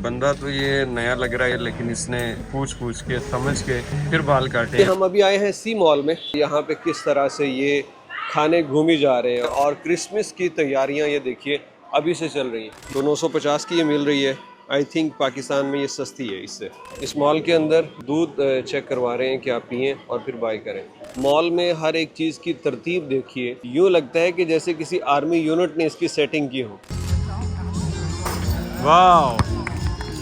बंदा तो ये नया लग रहा है, लेकिन इसने पूछ पूछ के समझ के फिर बाल काटे। हम अभी आए हैं सी मॉल में। यहाँ पे किस तरह से ये खाने घूमी जा रहे हैं और क्रिसमस की तैयारियां ये देखिए अभी से चल रही हैं। तो 950 की ये मिल रही है। आई थिंक पाकिस्तान में ये सस्ती है इससे। इस मॉल के अंदर दूध चेक करवा रहे हैं कि आप पिएं और फिर बाय करें। मॉल में हर एक चीज़ की तरतीब देखिए, यूँ लगता है कि जैसे किसी आर्मी यूनिट ने इसकी सेटिंग की हो। वाह,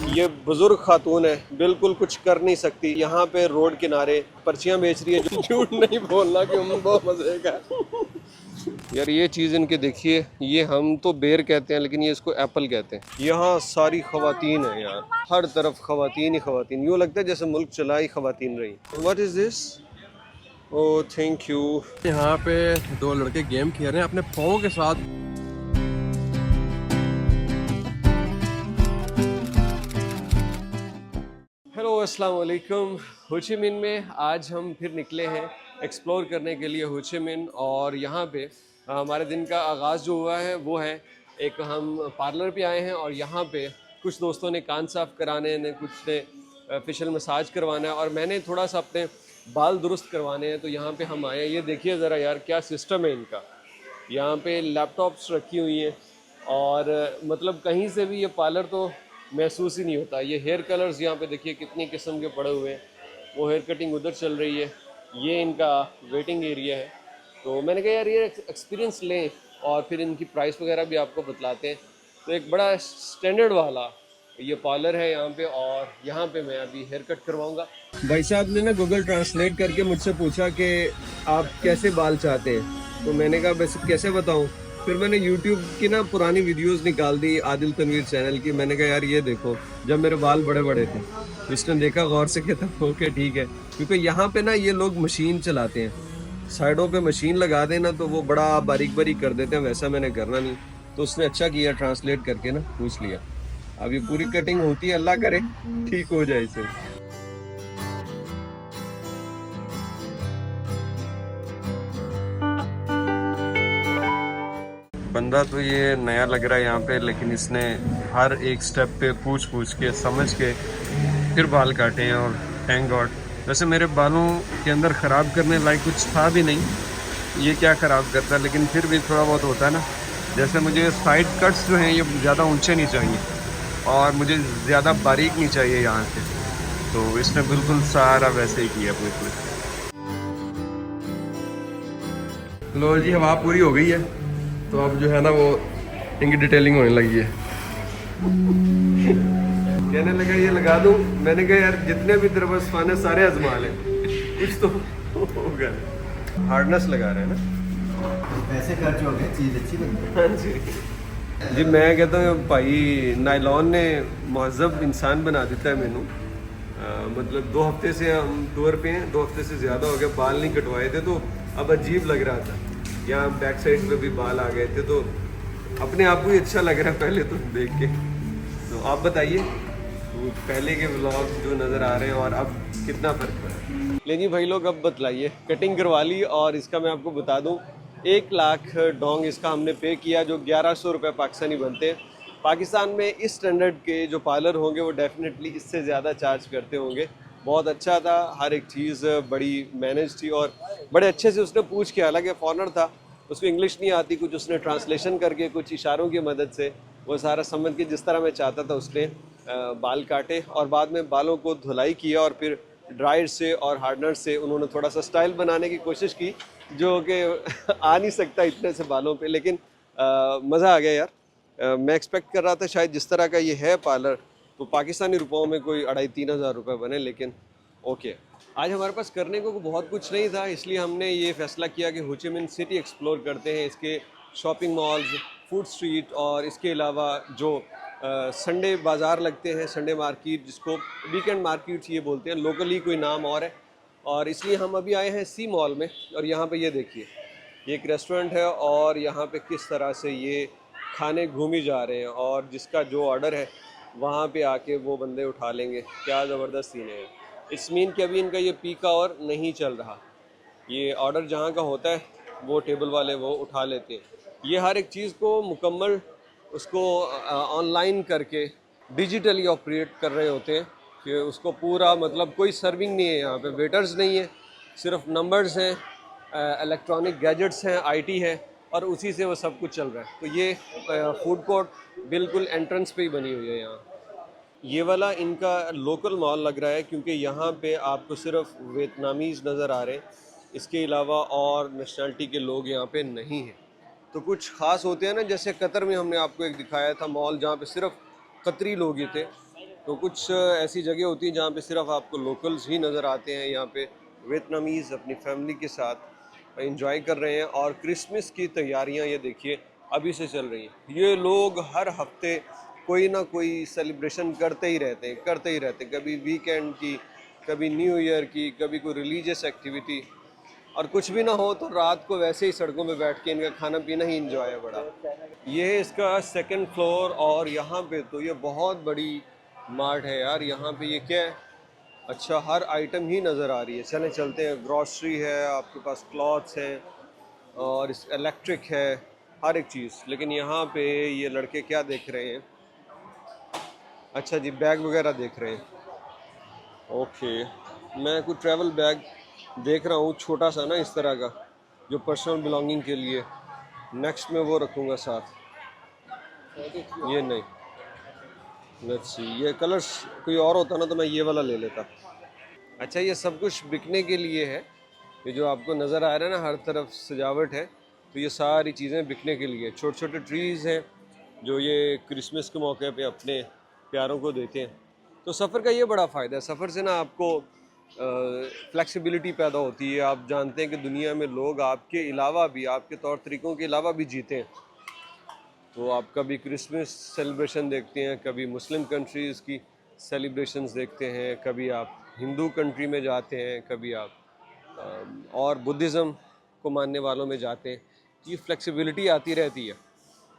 ये बुजुर्ग खातून है, बिल्कुल कुछ कर नहीं सकती। यहाँ पे रोड किनारे पर्चियाँ बेच रही है। जो झूठ नहीं बोलना कि हम बहुत मजे का। यार ये चीज़ इनके देखिए, ये हम तो बेर कहते हैं लेकिन ये इसको एप्पल कहते हैं। यहाँ सारी खवातीन है यार, हर तरफ खवातीन ही खवातीन। यूँ लगता है जैसे मुल्क चला ही खवातीन रही। What is this? Oh thank you. यहाँ पे दो लड़के गेम खेल रहे हैं अपने पाँव के साथ। हेलो अस्सलाम वालेकुम। हो ची मिन में आज हम फिर निकले हैं एक्सप्लोर करने के लिए हो ची मिन। और यहाँ पे हमारे दिन का आगाज़ जो हुआ है वो है, एक हम पार्लर पे आए हैं और यहाँ पे कुछ दोस्तों ने कान साफ़ कराने हैं, कुछ ने फेशियल मसाज करवाना है और मैंने थोड़ा सा अपने बाल दुरुस्त करवाने हैं। तो यहाँ पे हम आए हैं। ये देखिए ज़रा यार क्या सिस्टम है इनका। यहाँ पे लैपटॉप्स रखी हुई हैं और मतलब कहीं से भी ये पार्लर तो महसूस ही नहीं होता। ये हेयर कलर्स यहाँ पे देखिए कितनी किस्म के पड़े हुए हैं। वो हेयर कटिंग उधर चल रही है, ये इनका वेटिंग एरिया है। तो मैंने कहा यार ये एक्सपीरियंस लें और फिर इनकी प्राइस वगैरह भी आपको बतलाते हैं। तो एक बड़ा स्टैंडर्ड वाला ये पार्लर है यहाँ पे और यहाँ पे मैं अभी हेयर कट करवाऊँगा। भाई साहब ने ना गूगल ट्रांसलेट करके मुझसे पूछा कि आप कैसे बाल चाहते हैं। तो मैंने कहा वैसे कैसे बताऊँ। फिर मैंने YouTube की ना पुरानी वीडियोस निकाल दी आदिल तनवीर चैनल की। मैंने कहा यार ये देखो जब मेरे बाल बड़े बड़े थे। इसने देखा गौर से, कहता ओके ठीक है। क्योंकि यहाँ पे ना ये लोग मशीन चलाते हैं, साइडों पे मशीन लगा देना तो वो बड़ा बारीक बारीक कर देते हैं। वैसा मैंने करना नहीं, तो उसने अच्छा किया ट्रांसलेट करके ना पूछ लिया। अब ये पूरी कटिंग होती है, अल्लाह करे ठीक हो जाए इसे। बंदा तो ये नया लग रहा है यहाँ पे, लेकिन इसने हर एक स्टेप पे पूछ पूछ के समझ के फिर बाल काटे हैं। और थैंक गॉड। वैसे मेरे बालों के अंदर ख़राब करने लायक कुछ था भी नहीं, ये क्या ख़राब करता है, लेकिन फिर भी थोड़ा बहुत होता है ना। जैसे मुझे साइड कट्स जो हैं ये ज़्यादा ऊंचे नहीं चाहिए और मुझे ज़्यादा बारीक नहीं चाहिए यहाँ से। तो इसने बिल्कुल सारा वैसे ही किया बिल्कुल। लो जी हवा पूरी हो गई है, तो अब जो है ना वो इनकी डिटेलिंग होने लगी है। कहने लगा ये लगा दूं। मैंने कहा यार जितने भी तेरे पास फन है सारे आजमा ले, कुछ तो होगा। हार्डनेस लगा रहे हैं ना, पैसे खर्च हो गए, चीज़ अच्छी बनी। हाँ जी जी। मैं कहता हूँ भाई नायलॉन ने महजब इंसान बना देता है मैनू। मतलब 2 हफ्ते से हम टूर पे हैं, 2 हफ्ते से ज़्यादा हो गया। बाल नहीं कटवाए थे तो अब अजीब लग रहा था। यहाँ बैक साइड पे भी बाल आ गए थे तो अपने आप को ही अच्छा लग रहा है पहले तो देख के। तो आप बताइए तो पहले के व्लॉग जो नज़र आ रहे हैं और अब कितना फ़र्क पड़ा। लेकिन भाई लोग अब बतलाइए। कटिंग करवा ली और इसका मैं आपको बता दूं 1 लाख डोंग इसका हमने पे किया, जो 1100 रुपये पाकिस्तानी बनते हैं। पाकिस्तान में इस स्टैंडर्ड के जो पार्लर होंगे वो डेफिनेटली इससे ज़्यादा चार्ज करते होंगे। बहुत अच्छा था, हर एक चीज़ बड़ी मैनेज थी और बड़े अच्छे से उसने पूछ के, हालांकि फॉरेनर था उसको इंग्लिश नहीं आती, कुछ उसने ट्रांसलेशन करके कुछ इशारों की मदद से वो सारा समझ के जिस तरह मैं चाहता था उसने बाल काटे। और बाद में बालों को धुलाई किया और फिर ड्रायर से और हार्डनर से उन्होंने थोड़ा सा स्टाइल बनाने की कोशिश की, जो कि आ नहीं सकता इतने से बालों पे। लेकिन मज़ा आ गया यार। मैं एक्सपेक्ट कर रहा था शायद जिस तरह का ये है पार्लर तो पाकिस्तानी रुपयों में कोई 2500-3000 हज़ार रुपये बने, लेकिन ओके। आज हमारे पास करने को बहुत कुछ नहीं था, इसलिए हमने ये फ़ैसला किया कि हो ची मिन सिटी एक्सप्लोर करते हैं, इसके शॉपिंग मॉल्स, फूड स्ट्रीट और इसके अलावा जो संडे बाज़ार लगते हैं, संडे मार्केट जिसको वीकेंड मार्केट ये बोलते हैं, लोकली कोई नाम और है। और इसलिए हम अभी आए हैं सी मॉल में। और यहाँ पे ये देखिए, ये एक रेस्टोरेंट है और यहाँ पे किस तरह से ये खाने घूमी जा रहे हैं और जिसका जो ऑर्डर है वहाँ पे आके वो बंदे उठा लेंगे। क्या ज़बरदस्त सीन है। इट्स मीन कि अभी इनका ये पीक आवर नहीं चल रहा। ये ऑर्डर जहाँ का होता है वो टेबल वाले वो उठा लेते हैं। ये हर एक चीज़ को मुकम्मल उसको ऑनलाइन करके डिजिटली ऑपरेट कर रहे होते हैं कि उसको पूरा मतलब कोई सर्विंग नहीं है यहाँ पे, वेटर्स नहीं है, सिर्फ नंबर्स हैं, इलेक्ट्रॉनिक गैजेट्स हैं, आईटी है और उसी से वो सब कुछ चल रहा है। तो ये फूड कोर्ट बिल्कुल एंट्रेंस पे ही बनी हुई है यहाँ। ये वाला इनका लोकल मॉल लग रहा है क्योंकि यहाँ पे आपको सिर्फ वियतनामीज़ नज़र आ रहे हैं, इसके अलावा और नेशनलिटी के लोग यहाँ पे नहीं हैं। तो कुछ ख़ास होते हैं ना, जैसे कतर में हमने आपको एक दिखाया था मॉल जहाँ पे सिर्फ कतरी लोग ही थे। तो कुछ ऐसी जगह होती हैं जहाँ पे सिर्फ आपको लोकल्स ही नज़र आते हैं। यहाँ पे वियतनामीज़ अपनी फैमिली के साथ एंजॉय कर रहे हैं और क्रिसमस की तैयारियाँ ये देखिए अभी से चल रही हैं। ये लोग हर हफ्ते कोई ना कोई सेलिब्रेशन करते ही रहते हैं, कभी वीकेंड की, कभी न्यू ईयर की, कभी कोई रिलीजियस एक्टिविटी। और कुछ भी ना हो तो रात को वैसे ही सड़कों पे बैठ के इनका खाना पीना ही इंजॉय है बड़ा। ये है इसका सेकंड फ्लोर और यहाँ पे तो ये बहुत बड़ी मार्ट है यार। यहाँ पे ये क्या है, अच्छा हर आइटम ही नज़र आ रही है। चलें चलते हैं, ग्रॉसरी है आपके पास, क्लॉथ्स हैं और इस इलेक्ट्रिक है, हर एक चीज़। लेकिन यहाँ पे ये लड़के क्या देख रहे हैं, अच्छा जी बैग वगैरह देख रहे हैं। ओके, मैं कुछ ट्रैवल बैग देख रहा हूँ छोटा सा ना इस तरह का, जो पर्सनल बिलोंगिंग के लिए। नेक्स्ट में वो रखूँगा साथ, ये नहीं, लेट्स सी, ये कलर्स कोई और होता ना तो मैं ये वाला ले लेता। अच्छा ये सब कुछ बिकने के लिए है, ये जो आपको नज़र आ रहा है ना हर तरफ सजावट है, तो ये सारी चीज़ें बिकने के लिए। छोटे छोटे ट्रीज़ हैं जो ये क्रिसमस के मौके पे अपने प्यारों को देते हैं। तो सफ़र का ये बड़ा फ़ायदा है, सफ़र से ना आपको फ्लेक्सिबिलिटी पैदा होती है। आप जानते हैं कि दुनिया में लोग आपके अलावा भी, आपके तौर तरीक़ों के अलावा भी जीते हैं। तो आप कभी क्रिसमस सेलिब्रेशन देखते हैं, कभी मुस्लिम कंट्रीज़ की सेलिब्रेशंस देखते हैं, कभी आप हिंदू कंट्री में जाते हैं, कभी आप और बुद्धिज़्म को मानने वालों में जाते हैं। ये फ्लेक्सिबिलिटी आती रहती है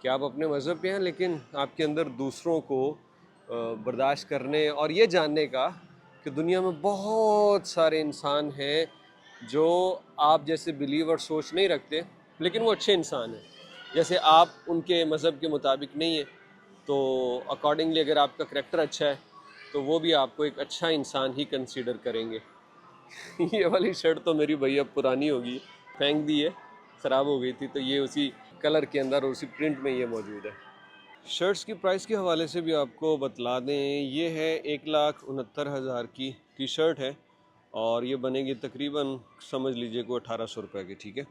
कि आप अपने मज़हब पे हैं लेकिन आपके अंदर दूसरों को बर्दाश्त करने और ये जानने का कि दुनिया में बहुत सारे इंसान हैं जो आप जैसे बिलीव और सोच नहीं रखते लेकिन वो अच्छे इंसान हैं। जैसे आप उनके मज़हब के मुताबिक नहीं है तो अकॉर्डिंगली अगर आपका करैक्टर अच्छा है तो वो भी आपको एक अच्छा इंसान ही कंसीडर करेंगे। ये वाली शर्ट तो मेरी भैया पुरानी होगी, फेंक दी है, ख़राब हो गई थी, तो ये उसी कलर के अंदर और उसी प्रिंट में ये मौजूद है। शर्ट्स की प्राइस के हवाले से भी आपको बतला दें, ये है 1,69,000 की टी शर्ट है और ये बनेगी तकरीबन समझ लीजिए को 1800 रुपये की, ठीक है।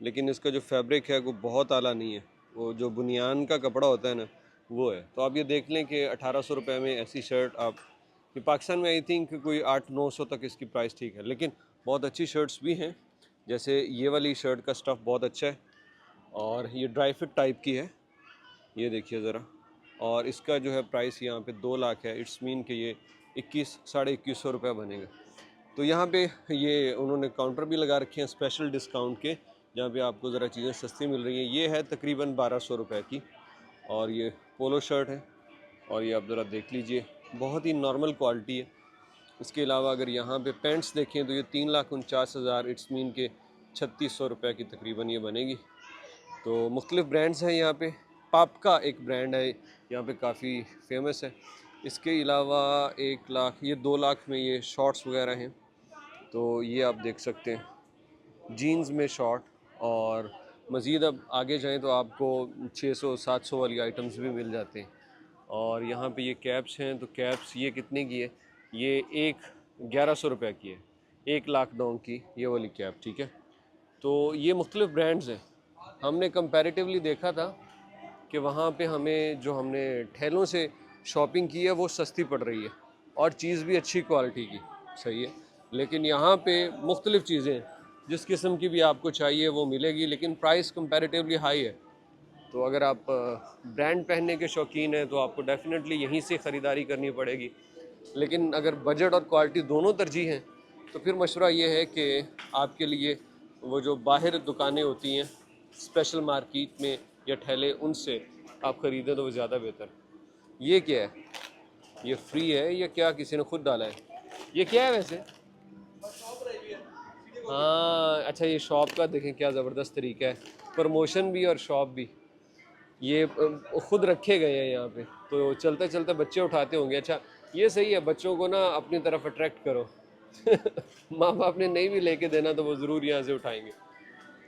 लेकिन इसका जो फैब्रिक है वो बहुत आला नहीं है, वो जो बुनियान का कपड़ा होता है ना वो है। तो आप ये देख लें कि 1800 रुपये में ऐसी शर्ट आप, ये पाकिस्तान में आई थिंक कोई 800-900 तक इसकी प्राइस ठीक है। लेकिन बहुत अच्छी शर्ट्स भी हैं, जैसे ये वाली शर्ट का स्टफ़ बहुत अच्छा है और ये ड्राई फिट टाइप की है, ये देखिए ज़रा। और इसका जो है प्राइस यहाँ पे 2 लाख है। इट्स मीन कि ये 21-2150 रुपये बनेगा। तो यहाँ पे ये उन्होंने काउंटर भी लगा रखे हैं स्पेशल डिस्काउंट के, जहाँ पे आपको ज़रा चीज़ें सस्ती मिल रही हैं। ये है तकरीबन 1200 रुपये की और ये पोलो शर्ट है और ये आप ज़रा देख लीजिए, बहुत ही नॉर्मल क्वालिटी है। इसके अलावा अगर यहाँ पे पैंट्स देखें तो ये 3,49,000, इट्स मीन के 3600 रुपये की तकरीबन ये बनेगी। तो मुख्तलिफ़ ब्रांड्स हैं यहाँ पे। पाप का एक ब्रांड है यहाँ पे, काफ़ी फेमस है। इसके अलावा 1 लाख, ये 2 लाख में ये शॉर्ट्स वगैरह हैं, तो ये आप देख सकते हैं जीन्स में शॉर्ट। और मज़ीद अब आगे जाएं तो आपको 600-700 वाली आइटम्स भी मिल जाते हैं। और यहाँ पे ये कैप्स हैं, तो कैप्स ये कितने की है, ये 1100 रुपये की है, 1 लाख डोंग की ये वाली कैप, ठीक है। तो ये मुख्तलिफ़ ब्रांड्स हैं। हमने कंपैरेटिवली देखा था कि वहाँ पे हमें जो हमने ठेलों से शॉपिंग की है वो सस्ती पड़ रही है और चीज़ भी अच्छी क्वालिटी की, सही है। लेकिन यहाँ पे मुख्तलिफ़ चीज़ें जिस किस्म की भी आपको चाहिए वो मिलेगी, लेकिन प्राइस कंपैरेटिवली हाई है। तो अगर आप ब्रांड पहनने के शौकीन हैं तो आपको डेफिनेटली यहीं से ख़रीदारी करनी पड़ेगी। लेकिन अगर बजट और क्वालिटी दोनों तरजीह हैं तो फिर मशवरा ये है कि आपके लिए वो जो बाहर दुकानें होती हैं स्पेशल मार्केट में या ठेले, उनसे आप ख़रीदें तो वो ज़्यादा बेहतर। ये क्या है, ये फ्री है या क्या किसी ने खुद डाला है, ये क्या है वैसे? हाँ अच्छा, ये शॉप का देखें क्या ज़बरदस्त तरीका है, प्रमोशन भी और शॉप भी। ये खुद रखे गए हैं यहाँ पे, तो चलते चलते बच्चे उठाते होंगे। अच्छा ये सही है, बच्चों को ना अपनी तरफ अट्रैक्ट करो। माँ बाप ने नहीं भी लेके देना तो वो ज़रूर यहाँ से उठाएंगे।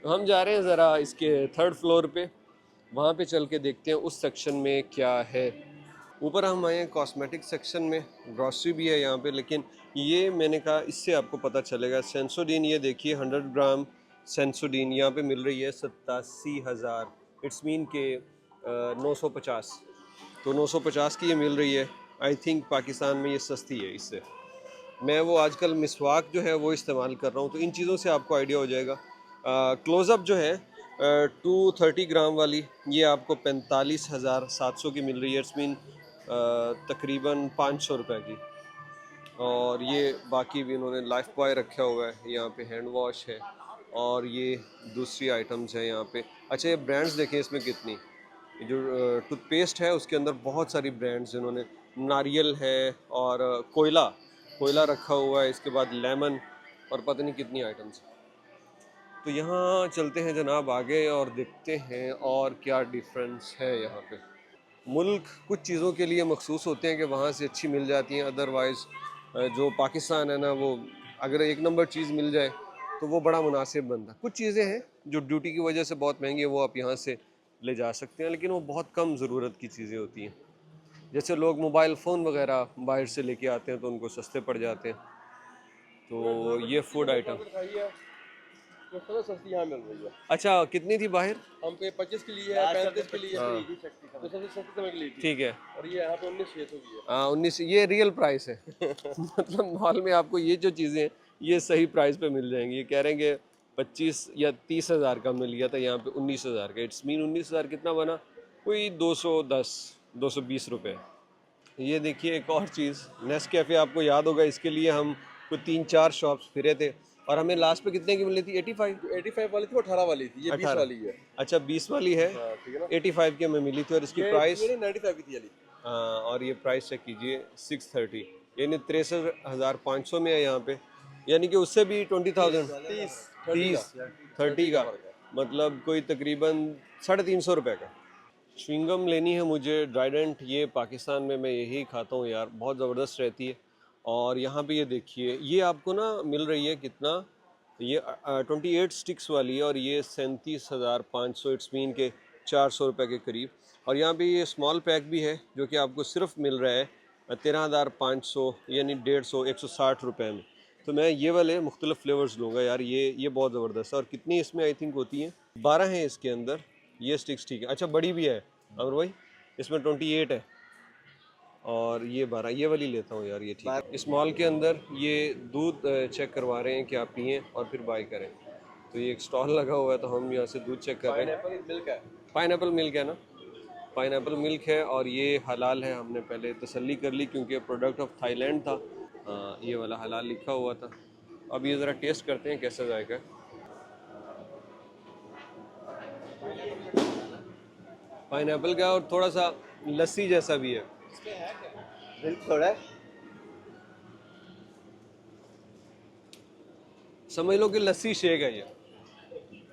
तो हम जा रहे हैं ज़रा इसके 3rd फ्लोर पे, वहाँ पे चल के देखते हैं उस सेक्शन में क्या है। ऊपर हम आए हैं कॉस्मेटिक सेक्शन में, ग्रॉसरी भी है यहाँ पे, लेकिन ये मैंने कहा इससे आपको पता चलेगा। सेंसोडीन ये देखिए 100 ग्राम सेंसोडीन यहाँ पे मिल रही है 87,000, इट्स मीन के 950। तो 950 की ये मिल रही है। आई थिंक पाकिस्तान में ये सस्ती है इससे। मैं वो आजकल मिसवाक जो है वो इस्तेमाल कर रहा हूँ, तो इन चीज़ों से आपको आइडिया हो जाएगा। क्लोज़अप जो है 230 ग्राम वाली, ये आपको 45,700 की मिल रही है, इट्स मीन तकरीबन 500 रुपये की। और ये बाकी भी इन्होंने लाइफ बॉय रखा हुआ है, यहाँ पे हैंड वॉश है और ये दूसरी आइटम्स है यहाँ पे। अच्छा ये ब्रांड्स देखें इसमें कितनी, ये जो टूथपेस्ट है उसके अंदर बहुत सारी ब्रांड्स इन्होंने, नारियल है और कोयला रखा हुआ है, इसके बाद लेमन और पता नहीं कितनी आइटम्स। तो यहाँ चलते हैं जनाब आगे और देखते हैं और क्या डिफरेंस है यहाँ पे। मुल्क कुछ चीज़ों के लिए मखसूस होते हैं कि वहाँ से अच्छी मिल जाती हैं, अदरवाइज़ जो पाकिस्तान है ना, वो अगर एक नंबर चीज़ मिल जाए तो वो बड़ा मुनासिब बनता। कुछ चीज़ें हैं जो ड्यूटी की वजह से बहुत महंगी है, वो आप यहाँ से ले जा सकते हैं, लेकिन वो बहुत कम ज़रूरत की चीज़ें होती हैं। जैसे लोग मोबाइल फ़ोन वगैरह बाहर से लेके आते हैं तो उनको सस्ते पड़ जाते हैं। तो ये फूड आइटम तो सबसे सस्ती यहाँ मिल रही है। अच्छा कितनी थी बाहर? हम पे 25 के लिए है, 35 के लिए है, तो सबसे सस्ती समय के लिए थी। ठीक है। और ये यहाँ पे 19,600 की है। हाँ 19, ये रियल प्राइस है। मतलब मॉल में आपको ये जो चीज़ें हैं ये सही प्राइस पे मिल जाएंगी। ये कह रहे हैं कि 25 या 30,000 का मिल गया था, यहाँ पे 19,000 का। इट्स मीन 19,000 कितना बना, कोई 220 रुपये। ये देखिए एक और चीज़, नेस्कैफ़े आपको याद होगा, इसके लिए हम कोई 3-4 शॉप्स फिरे थे और हमें लास्ट पे कितने की मिली थी? 85 वाली थी, 18 वाली थी, ये 20 वाली है। अच्छा 20 वाली है, ठीक है ना। 85 की हमें मिली थी और इसकी प्राइस 95 की थी वाली। हाँ, और ये प्राइस चेक कीजिए 630, यानी 63,500 में है यहाँ पे, यानी कि उससे भी 20,000 30 का, मतलब कोई तकरीबन 350 रुपये का। च्युइंगम लेनी है मुझे ट्राइडेंट, ये पाकिस्तान में मैं यही खाता हूँ यार, बहुत ज़बरदस्त रहती है। और यहाँ पे ये देखिए, ये आपको ना मिल रही है कितना, ये 28 स्टिक्स वाली है और ये 37,500, इट्स मीन के 400 रुपये के करीब। और यहाँ पे ये स्मॉल पैक भी है जो कि आपको सिर्फ मिल रहा है 13,500, यानी 160 रुपये में। तो मैं ये वाले मुख्तलिफ फ्लेवर्स लूँगा यार, ये बहुत ज़बरदस्त है। और कितनी इसमें आई थिंक होती हैं, 12 हैं इसके अंदर ये स्टिक्स, ठीक है। अच्छा बड़ी भी है अमर भाई, इसमें 28 है और ये 12, ये वाली लेता हूँ यार, ये ठीक है। इस मॉल के अंदर ये दूध चेक करवा रहे हैं कि आप पिएँ और फिर बाय करें। तो ये एक स्टॉल लगा हुआ है, तो हम यहाँ से दूध चेक कर रहे हैं। पाइनएप्पल मिल्क है ना, पाइनएप्पल मिल्क है और ये हलाल है। हमने पहले तसल्ली कर ली क्योंकि प्रोडक्ट ऑफ थाईलैंड था, ये वाला हलाल लिखा हुआ था। अब ये ज़रा टेस्ट करते हैं कैसा जाएगा। पाइनएप्पल का और थोड़ा सा लस्सी जैसा भी है। थोड़ा समझ लो कि लस्सी शेक है ये।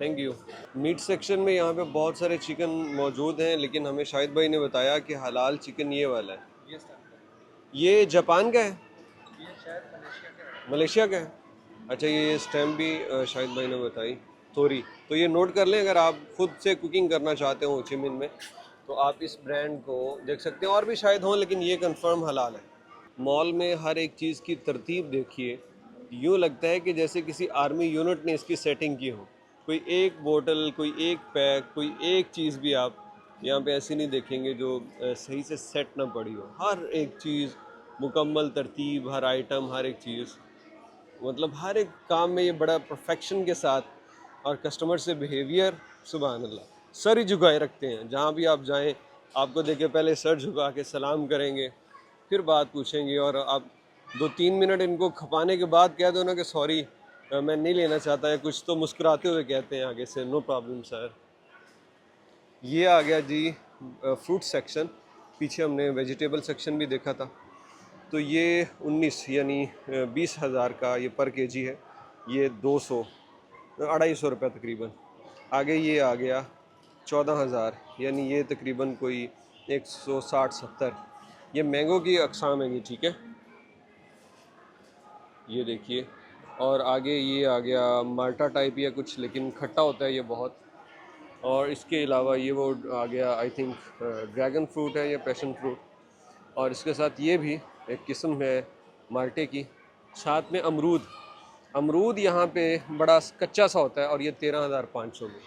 Thank you. मीट सेक्शन में यहाँ पे बहुत सारे चिकन मौजूद हैं, लेकिन हमें शाहिद भाई ने बताया कि हलाल चिकन ये वाला है। ये जापान का है, मलेशिया का है। अच्छा ये स्टैम्प भी शाहिद भाई ने बताई, तोरी। तो ये नोट कर लें, अगर आप खुद से कुकिंग करना चाहते हो चिमिन में तो आप इस ब्रांड को देख सकते हैं। और भी शायद हों, लेकिन ये कंफर्म हलाल है। मॉल में हर एक चीज़ की तरतीब देखिए, यूँ लगता है कि जैसे किसी आर्मी यूनिट ने इसकी सेटिंग की हो। कोई एक बोतल, कोई एक पैक, कोई एक चीज़ भी आप यहाँ पे ऐसी नहीं देखेंगे जो सही से सेट ना पड़ी हो। हर एक चीज़ मुकम्मल तरतीब, हर आइटम, हर एक चीज़, मतलब हर एक काम में ये बड़ा परफेक्शन के साथ, और कस्टमर से बिहेवियर सुभान अल्लाह, सर ही झुकाए रखते हैं। जहाँ भी आप जाएं आपको देखे पहले सर झुका के सलाम करेंगे, फिर बात पूछेंगे, और आप 2-3 मिनट इनको खपाने के बाद कह दो ना कि सॉरी मैं नहीं लेना चाहता है कुछ, तो मुस्कुराते हुए कहते हैं आगे से नो प्रॉब्लम सर। ये आ गया जी फ्रूट सेक्शन। पीछे हमने वेजिटेबल सेक्शन भी देखा था। तो ये 19 यानी 20,000 का ये पर केजी है। ये 200-250 रुपये तकरीबन। आगे ये आ गया 14,000, यानी ये तकरीबन कोई 160-70। ये मैंगो की अक़साम है ये, ठीक है, ये देखिए। और आगे ये आ गया माल्टा टाइप या कुछ, लेकिन खट्टा होता है ये बहुत। और इसके अलावा ये वो आ गया आई थिंक ड्रैगन फ्रूट है या पैशन फ्रूट, और इसके साथ ये भी एक किस्म है माल्टे की। साथ में अमरूद यहाँ पे बड़ा कच्चा सा होता है, और ये 13,500 में।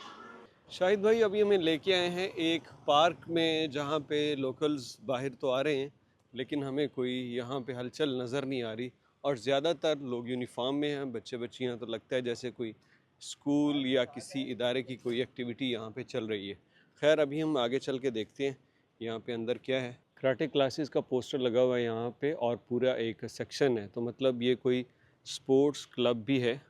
शाहिद भाई अभी हमें लेके आए हैं एक पार्क में, जहाँ पे लोकल्स बाहर तो आ रहे हैं लेकिन हमें कोई यहाँ पे हलचल नज़र नहीं आ रही, और ज़्यादातर लोग यूनिफॉर्म में हैं, बच्चे बच्चियाँ, तो लगता है जैसे कोई स्कूल या किसी इदारे की कोई एक्टिविटी यहाँ पे चल रही है। खैर अभी हम आगे चल के देखते हैं यहाँ पे अंदर क्या है। कराटे क्लासेस का पोस्टर लगा हुआ है यहाँ पे, और पूरा एक सेक्शन है, तो मतलब ये कोई स्पोर्ट्स क्लब भी है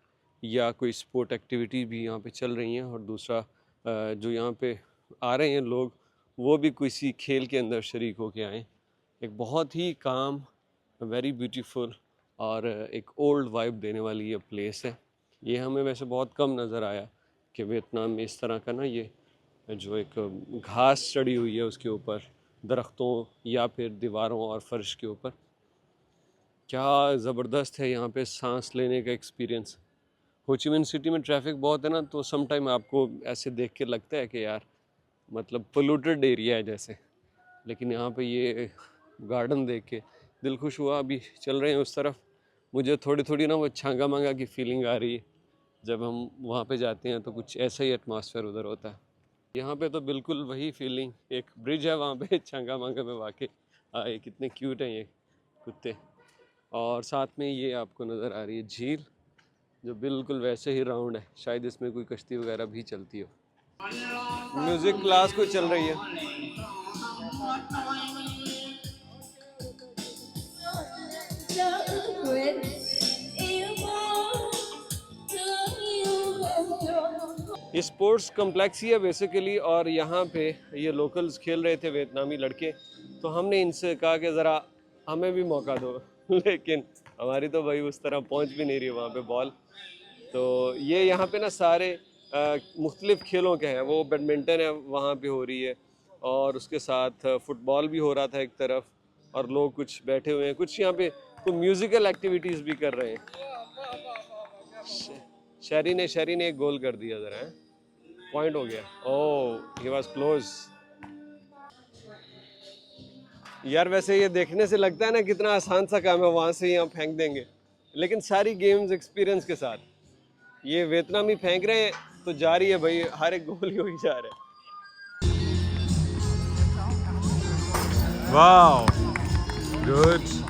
या कोई स्पोर्ट एक्टिविटी भी यहाँ पे चल रही हैं। और दूसरा जो यहाँ पे आ रहे हैं लोग, वो भी किसी खेल के अंदर शरीक होके आए। एक बहुत ही काम, वेरी ब्यूटीफुल और एक ओल्ड वाइब देने वाली ये प्लेस है। ये हमें वैसे बहुत कम नज़र आया कि वियतनाम में इस तरह का ना, ये जो एक घास चढ़ी हुई है उसके ऊपर, दरख्तों या फिर दीवारों और फर्श के ऊपर, क्या ज़बरदस्त है यहाँ पे सांस लेने का एक्सपीरियंस। हो ची मिन सिटी में ट्रैफिक बहुत है ना, तो सम टाइम आपको ऐसे देख के लगता है कि यार मतलब पोल्यूटेड एरिया है जैसे, लेकिन यहाँ पे ये गार्डन देख के दिल खुश हुआ। अभी चल रहे हैं उस तरफ, मुझे थोड़ी थोड़ी ना वो छांगा मांगा की फीलिंग आ रही है। जब हम वहाँ पे जाते हैं तो कुछ ऐसा ही एटमॉस्फेयर उधर होता है। यहाँ पे तो बिल्कुल वही फीलिंग। एक ब्रिज है वहाँ पे छांगा मांगा में, वाकई ये कितने क्यूट हैं ये कुत्ते। और साथ में ये आपको नज़र आ रही है झील, जो बिल्कुल वैसे ही राउंड है, शायद इसमें कोई कश्ती वगैरह भी चलती हो। म्यूज़िक क्लास कोई चल रही है। ये स्पोर्ट्स कम्प्लेक्स ही है बेसिकली, और यहाँ पे ये लोकल्स खेल रहे थे, वियतनामी लड़के, तो हमने इनसे कहा कि ज़रा हमें भी मौका दो लेकिन हमारी तो भाई उस तरह पहुँच भी नहीं रही वहाँ पे बॉल। तो ये यहाँ पे ना सारे मुख्तलिफ़ खेलों के हैं। वो बैडमिंटन है वहाँ पे हो रही है, और उसके साथ फ़ुटबॉल भी हो रहा था एक तरफ, और लोग कुछ बैठे हुए हैं, कुछ यहाँ पे तो म्यूज़िकल एक्टिविटीज़ भी कर रहे हैं। शहरी ने एक गोल कर दिया ज़रा, पॉइंट हो गया। ओह ही वाज क्लोज। यार वैसे ये देखने से लगता है ना कितना आसान सा काम है, वहाँ से यहाँ फेंक देंगे, लेकिन सारी गेम्स एक्सपीरियंस के साथ। ये वियतनामी फेंक रहे हैं तो जा रही है भाई, हर एक गोल ही हो ही जा रहा है। Wow good.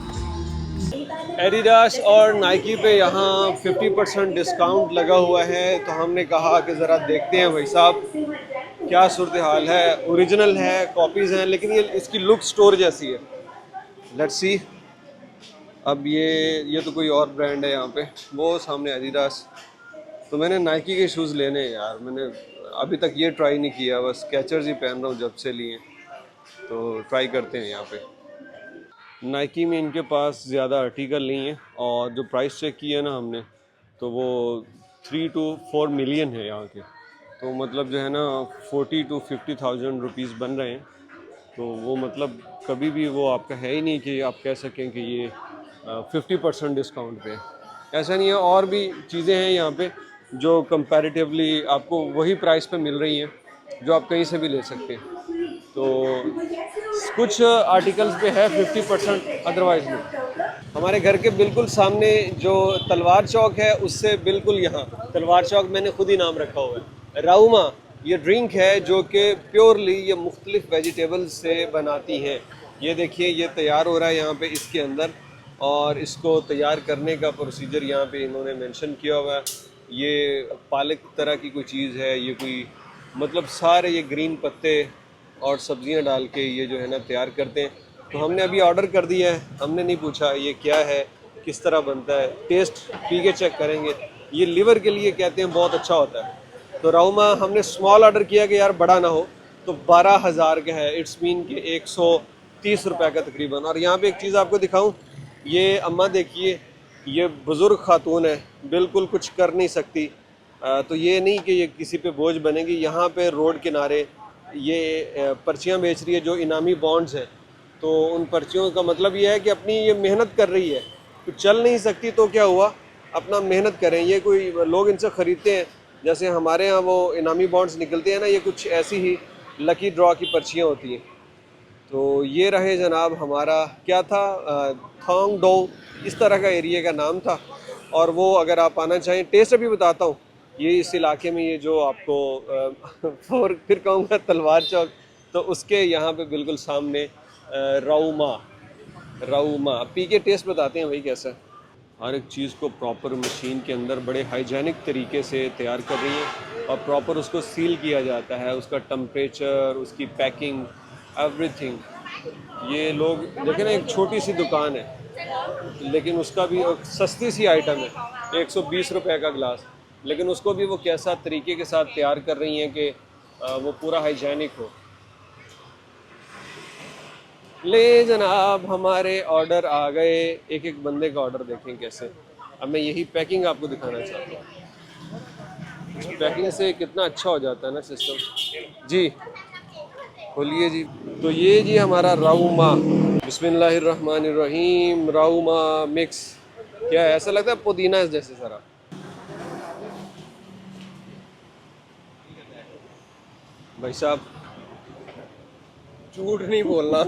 एडिडास और नाइकी पे यहाँ 50% डिस्काउंट लगा हुआ है, तो हमने कहा कि ज़रा देखते हैं भाई साहब क्या सूरत हाल है। ओरिजिनल है, कॉपीज़ हैं, लेकिन ये इसकी लुक स्टोर जैसी है। Let's see. अब ये तो कोई और ब्रांड है यहाँ पे, वो सामने एडिडास। तो मैंने नाइकी के शूज़ लेने हैं यार, मैंने अभी तक ये ट्राई नहीं किया, बस स्केचर्स ही पहन रहा हूँ जब से लिए, तो ट्राई करते हैं यहाँ पे। नाइकी में इनके पास ज़्यादा आर्टिकल नहीं है, और जो प्राइस चेक किया ना हमने, तो वो 3 to 4 मिलियन है यहाँ के, तो मतलब जो है ना 40 to 50,000 रुपीज़ बन रहे हैं। तो वो मतलब कभी भी वो आपका है ही नहीं कि आप कह सकें कि ये 50% डिस्काउंट पे। ऐसा नहीं है, और भी चीज़ें हैं यहाँ पे जो कंपैरेटिवली आपको वही प्राइस पे मिल रही हैं, जो आप कहीं से भी ले सकते हैं। तो कुछ आर्टिकल्स पे है 50%, अदरवाइज नहीं। हमारे घर के बिल्कुल सामने जो तलवार चौक है, उससे बिल्कुल यहाँ तलवार चौक मैंने खुद ही नाम रखा हुआ है। राउमा ये ड्रिंक है जो कि प्योरली ये मुख्तलिफ वेजिटेबल्स से बनाती हैं। ये देखिए ये तैयार हो रहा है यहाँ पे इसके अंदर, और इसको तैयार करने का प्रोसीजर यहाँ पे इन्होंने मेंशन किया हुआ है। ये पालक तरह की कोई चीज़ है, ये कोई मतलब सारे ये ग्रीन पत्ते और सब्जियां डाल के ये जो है ना तैयार करते हैं। तो हमने अभी ऑर्डर कर दिया है, हमने नहीं पूछा ये क्या है, किस तरह बनता है, टेस्ट पी के चेक करेंगे। ये लिवर के लिए कहते हैं बहुत अच्छा होता है। तो राउमा हमने स्मॉल ऑर्डर किया कि यार बड़ा ना हो, तो 12,000 का है, इट्स मीन कि 130 रुपये का तकरीबन। और यहाँ पे एक चीज़ आपको दिखाऊं, ये अम्मा देखिए, ये बुज़ुर्ग खातून है, बिल्कुल कुछ कर नहीं सकती। तो ये नहीं कि ये किसी पे बोझ बनेगी। यहाँ पे रोड किनारे ये पर्चियाँ बेच रही है जो इनामी बॉन्ड्स हैं। तो उन पर्चियों का मतलब ये है कि अपनी ये मेहनत कर रही है, तो चल नहीं सकती तो क्या हुआ, अपना मेहनत करें। ये कोई लोग इनसे ख़रीदते हैं, जैसे हमारे यहाँ वो इनामी बॉन्ड्स निकलते हैं ना, ये कुछ ऐसी ही लकी ड्रॉ की पर्चियाँ होती हैं। तो ये रहे जनाब हमारा क्या था, थोंग डो इस तरह का एरिया का नाम था। और वो अगर आप आना चाहें, टेस्ट अभी बताता हूँ। ये इस इलाके में ये जो आपको और फिर कहूँगा तलवार चौक, तो उसके यहाँ पे बिल्कुल सामने राउमा पी के टेस्ट बताते हैं भाई कैसा है। हर एक चीज़ को प्रॉपर मशीन के अंदर बड़े हाइजेनिक तरीके से तैयार कर रही है और प्रॉपर उसको सील किया जाता है, उसका टेम्परेचर, उसकी पैकिंग, एवरीथिंग। ये लोग देखें ना, एक छोटी सी दुकान है लेकिन उसका भी एक सस्ती सी आइटम है, 120 रुपए का गिलास, लेकिन उसको भी वो कैसा तरीके के साथ तैयार कर रही हैं कि वो पूरा हाइजेनिक हो। ले जनाब हमारे ऑर्डर आ गए, एक एक बंदे का ऑर्डर देखें कैसे। अब मैं यही पैकिंग आपको दिखाना चाहता हूँ, पैकिंग से कितना अच्छा हो जाता है ना सिस्टम। जी खोलिए जी। तो ये जी हमारा राउमा, बिस्मिल्लाहिर्रहमानिर्रहीम, राउमा मिक्स। क्या है, ऐसा लगता है पुदीना है जैसे सारा। भाई साहब झूठ नहीं बोलना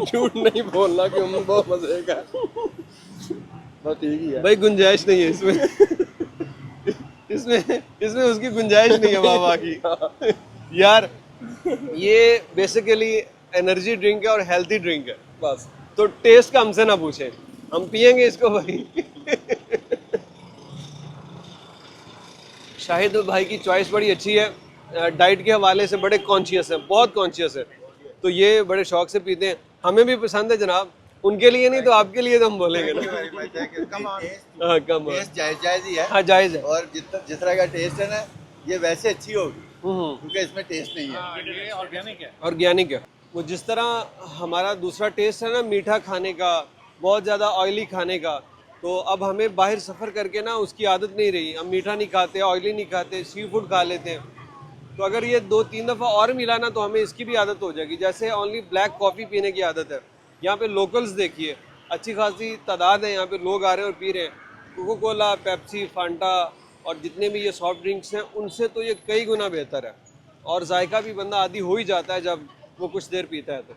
झूठ नहीं बोलना कि हम बहुत मजे का, बस ठीक ही है भाई गुंजाइश नहीं है इसमें इसमें उसकी गुंजाइश नहीं है बाबा की। यार ये बेसिकली एनर्जी ड्रिंक है और हेल्थी ड्रिंक है बस, तो टेस्ट का हमसे ना पूछे, हम पियेंगे इसको भाई। शाहिद भाई की चॉइस बड़ी अच्छी है, डाइट के हवाले से बड़े कॉन्शियस है, बहुत कॉन्शियस है, तो ये बड़े शौक से पीते हैं। हमें भी पसंद है जनाब, उनके लिए नहीं तो आपके लिए तो हम बोलेंगे ना। हाँ कम टेस्ट जायज ही है। हाँ जायज़ है। और जिस तरह का टेस्ट है ना, ये वैसे अच्छी होगी क्योंकि इसमें टेस्ट नहीं है, ये ऑर्गेनिक है। वो जिस तरह हमारा दूसरा टेस्ट है ना मीठा खाने का, बहुत ज़्यादा ऑयली खाने का, तो अब हमें बाहर सफ़र करके ना उसकी आदत नहीं रही। हम मीठा नहीं खाते, ऑयली नहीं खाते, सी फूड खा लेते हैं। तो अगर ये 2-3 दफ़ा और मिला ना तो हमें इसकी भी आदत हो जाएगी। जैसे ओनली ब्लैक कॉफ़ी पीने की आदत है, यहाँ पे लोकल्स देखिए अच्छी खासी तादाद है, यहाँ पे लोग आ रहे हैं और पी रहे हैं। कोको कोला, पेप्सी, फांटा और जितने भी ये सॉफ्ट ड्रिंक्स हैं उनसे तो ये कई गुना बेहतर है, और जायका भी बंदा आदी हो ही जाता है जब वो कुछ देर पीता है। तो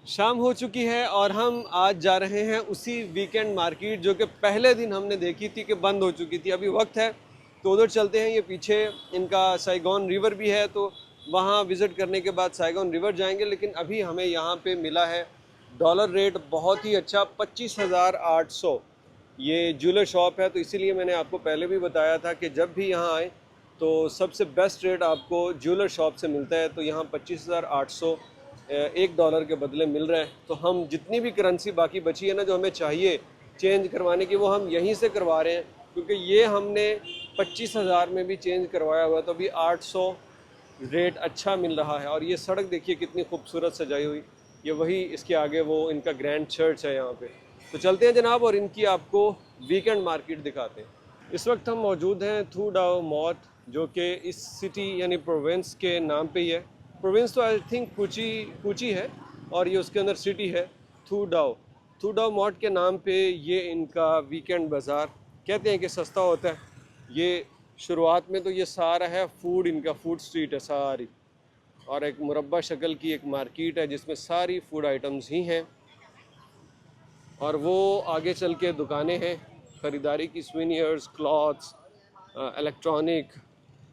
शाम हो चुकी है और हम आज जा रहे हैं उसी वीकेंड मार्केट जो कि पहले दिन हमने देखी थी कि बंद हो चुकी थी। अभी वक्त है तो उधर चलते हैं। ये पीछे इनका साइगोन रिवर भी है, तो वहाँ विज़िट करने के बाद साइगोन रिवर जाएंगे। लेकिन अभी हमें यहाँ पे मिला है डॉलर रेट बहुत ही अच्छा, 25,800। ये ज्वेलर शॉप है, तो इसीलिए मैंने आपको पहले भी बताया था कि जब भी यहाँ आए तो सबसे बेस्ट रेट आपको ज्वेलर शॉप से मिलता है। तो यहाँ 25,800 $1 के बदले मिल रहा है। तो हम जितनी भी करेंसी बाकी बची है ना जो हमें चाहिए चेंज करवाने की, वो हम यहीं से करवा रहे हैं, क्योंकि ये हमने 25,000 में भी चेंज करवाया हुआ, तो अभी 800 रेट अच्छा मिल रहा है। और ये सड़क देखिए कितनी खूबसूरत सजाई हुई, ये वही इसके आगे वो इनका ग्रैंड चर्च है यहाँ पे। तो चलते हैं जनाब और इनकी आपको वीकेंड मार्केट दिखाते हैं। इस वक्त हम मौजूद हैं थू डाओ मॉट, जो कि इस सिटी यानी प्रोविंस के नाम पे ही है। प्रोविंस तो आई थिंक कुची है और ये उसके अंदर सिटी है थू डाओ मॉट के नाम पे ये इनका वीकेंड बाज़ार। कहते हैं कि सस्ता होता है। ये शुरुआत में तो ये सारा है फूड, इनका फूड स्ट्रीट है सारी, और एक मुरब्बा शक्ल की एक मार्केट है जिसमें सारी फूड आइटम्स ही हैं। और वो आगे चल के दुकानें हैं ख़रीदारी की, स्विनियर्स, क्लॉथ्स, इलेक्ट्रॉनिक,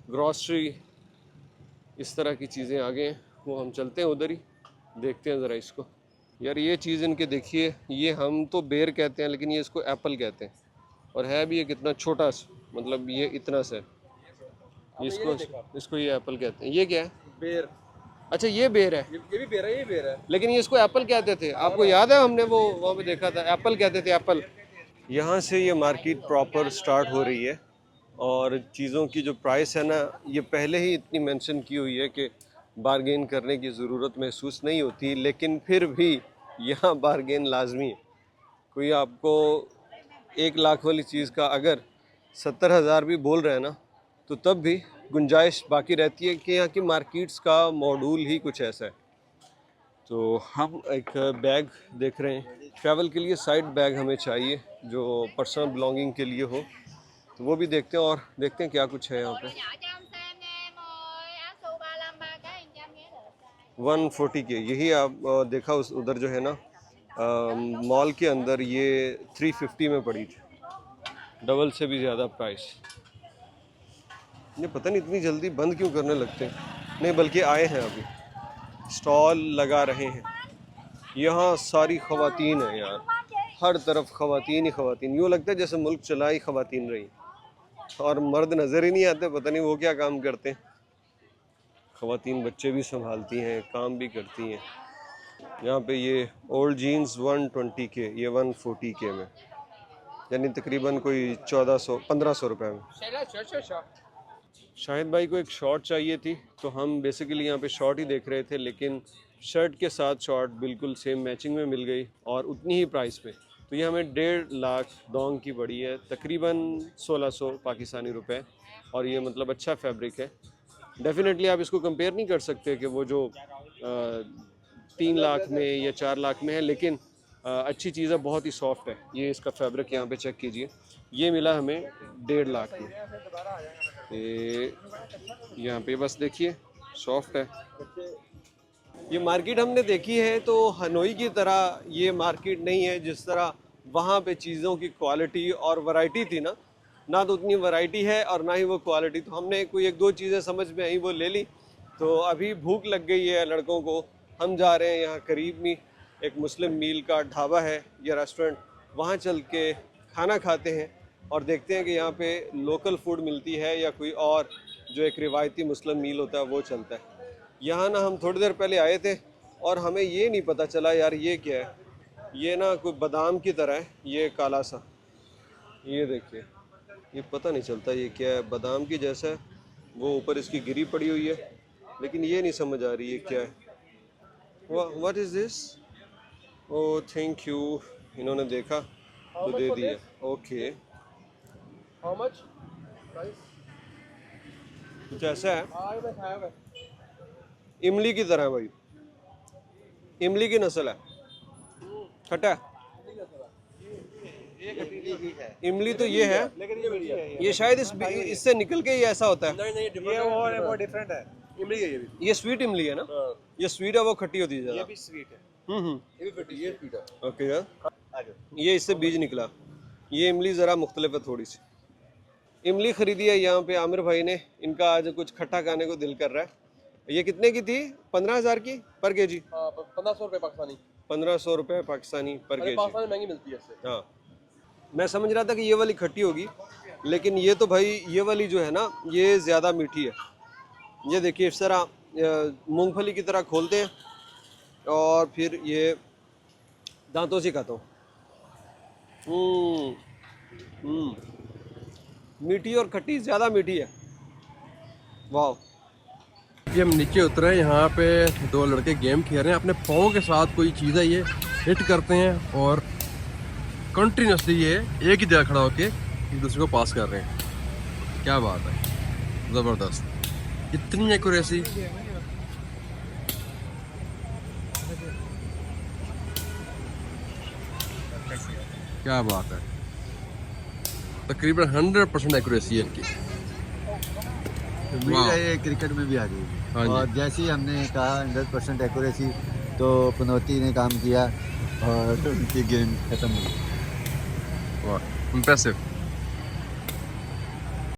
ग्रॉसरी, इस तरह की चीज़ें आगे हैं। वो हम चलते हैं उधर ही, देखते हैं ज़रा इसको। यार ये चीज़ इनके देखिए, ये हम तो बेर कहते हैं लेकिन ये इसको एप्पल कहते हैं, और है भी ये कितना छोटा सा, मतलब ये इतना सा इसको ये एप्पल कहते हैं। ये क्या है? बेर। अच्छा ये बेर है, ये भी बेर है, ये बेर है, लेकिन ये इसको एप्पल कहते थे। आपको याद है हमने वो वहाँ पे देखा था, एप्पल कहते थे, एप्पल। यहाँ से ये मार्केट प्रॉपर स्टार्ट हो रही है और चीज़ों की जो प्राइस है ना, ये पहले ही इतनी मेंशन की हुई है कि बारगेन करने की ज़रूरत महसूस नहीं होती, लेकिन फिर भी यहाँ बारगेन लाजमी है। कोई आपको 1 लाख वाली चीज़ का अगर 70,000 भी बोल रहे हैं ना, तो तब भी गुंजाइश बाकी रहती है कि यहाँ की मार्केट्स का मॉड्यूल ही कुछ ऐसा है। तो हम एक बैग देख रहे हैं, ट्रैवल के लिए साइड बैग हमें चाहिए जो पर्सनल बिलोंगिंग के लिए हो, तो वो भी देखते हैं और देखते हैं क्या कुछ है यहाँ पे। 140 के, यही आप देखा उस उधर जो है ना मॉल के अंदर, ये 350 में पड़ी थी, डबल से भी ज़्यादा प्राइस। ये पता नहीं इतनी जल्दी बंद क्यों करने लगते हैं, नहीं बल्कि आए हैं अभी, स्टॉल लगा रहे हैं। यहाँ सारी ख़वातीन हैं यार, हर तरफ ख़वातीन ही ख़वातीन, यूँ लगता है जैसे मुल्क चला ही ख़वातीन रही, और मर्द नज़र ही नहीं आते, पता नहीं वो क्या काम करते हैं। ख़वातीन बच्चे भी संभालती हैं, काम भी करती हैं। यहाँ पे ये ओल्ड जीन्स 120 के, ये 140 के में, यानी तकरीबन कोई 1400-1500 रुपए में। शाहिद भाई को एक शॉर्ट चाहिए थी, तो हम बेसिकली यहाँ पे शॉर्ट ही देख रहे थे, लेकिन शर्ट के साथ शॉर्ट बिल्कुल सेम मैचिंग में मिल गई और उतनी ही प्राइस पे। तो ये हमें 1.5 लाख डोंग की पड़ी है, तकरीबन 1600 पाकिस्तानी रुपए, और ये मतलब अच्छा फैब्रिक है। डेफिनेटली आप इसको कंपेयर नहीं कर सकते कि वो जो 3 लाख में या 4 लाख में है, लेकिन अच्छी चीज़ है, बहुत ही सॉफ्ट है। ये इसका फैब्रिक यहाँ पे चेक कीजिए, ये मिला हमें 1.5 लाख में। ये यहाँ पे बस देखिए सॉफ्ट है। ये मार्केट हमने देखी है तो हनोई की तरह ये मार्केट नहीं है, जिस तरह वहाँ पे चीज़ों की क्वालिटी और वैरायटी थी ना तो उतनी वैरायटी है और ना ही वो क्वालिटी। तो हमने कोई 1-2 चीज़ें समझ में आई, वो ले ली। तो अभी भूख लग गई है लड़कों को, हम जा रहे हैं, यहाँ करीब में एक मुस्लिम मील का ढाबा है या रेस्टोरेंट, वहाँ चल के खाना खाते हैं और देखते हैं कि यहाँ पे लोकल फूड मिलती है या कोई और जो एक रिवायती मुस्लिम मील होता है वो चलता है। यहाँ ना हम थोड़ी देर पहले आए थे और हमें ये नहीं पता चला यार ये क्या है। ये ना कोई बादाम की तरह है, ये काला सा, ये देखिए, ये पता नहीं चलता ये क्या है, बादाम की जैसा है, वो ऊपर इसकी गिरी पड़ी हुई है, लेकिन ये नहीं समझ आ रही ये क्या है। What is this? Oh thank you, इन्होंने देखा तो दे दिया। Okay, how much? कुछ ऐसा है, इमली की तरह है भाई, इमली की नस्ल है, खट्टा है। इमली तो ये है, ये शायद इससे निकल के ही ऐसा होता है। ये वो डिफरेंट है, इमली है ये भी। ये स्वीट इमली है ना? ये स्वीट है, वो खट्टी होती है ज़्यादा। ये भी स्वीट है, ये भी खट्टी, ये स्वीट है। ओके यार, ये इससे बीज निकला। ये इमली ज़रा मुख्तलिफ है थोड़ी सी। इमली ख़रीदी है यहाँ पे आमिर भाई ने, इनका आज कुछ खट्टा खाने को दिल कर रहा है। ये कितने की थी? 15,000 की पर केजी? 1500 रुपये पाकिस्तानी। 1500 रुपये पाकिस्तानी पर केजी। पाकिस्तान में महंगी मिलती है इससे। हाँ, मैं समझ रहा था कि ये वाली खट्टी होगी, लेकिन ये तो भाई ये वाली जो है ना ये ज़्यादा मीठी है। ये देखिए इस तरह मूंगफली की तरह खोलते हैं और फिर ये दांतों से खाता हूँ। मीठी और खट्टी, ज़्यादा मीठी है। वाह। ये हम नीचे उतरे, यहाँ पे 2 लड़के गेम खेल रहे हैं, अपने पाँव के साथ कोई चीज़ है ये हिट करते हैं और कंटिन्यूसली ये एक ही जगह खड़ा होके एक दूसरे को पास कर रहे हैं। क्या बात है, ज़बरदस्त, इतनी एक्यूरेसी। क्या बात है, तकरीबन 100% एक्यूरेसी है इनकी। ये क्रिकेट में भी आ गई और जैसे ही हमने कहा 100% एक्यूरेसी, तो पनौती ने काम किया और उनकी गेम खत्म हुई। वाह, इम्प्रेसिव।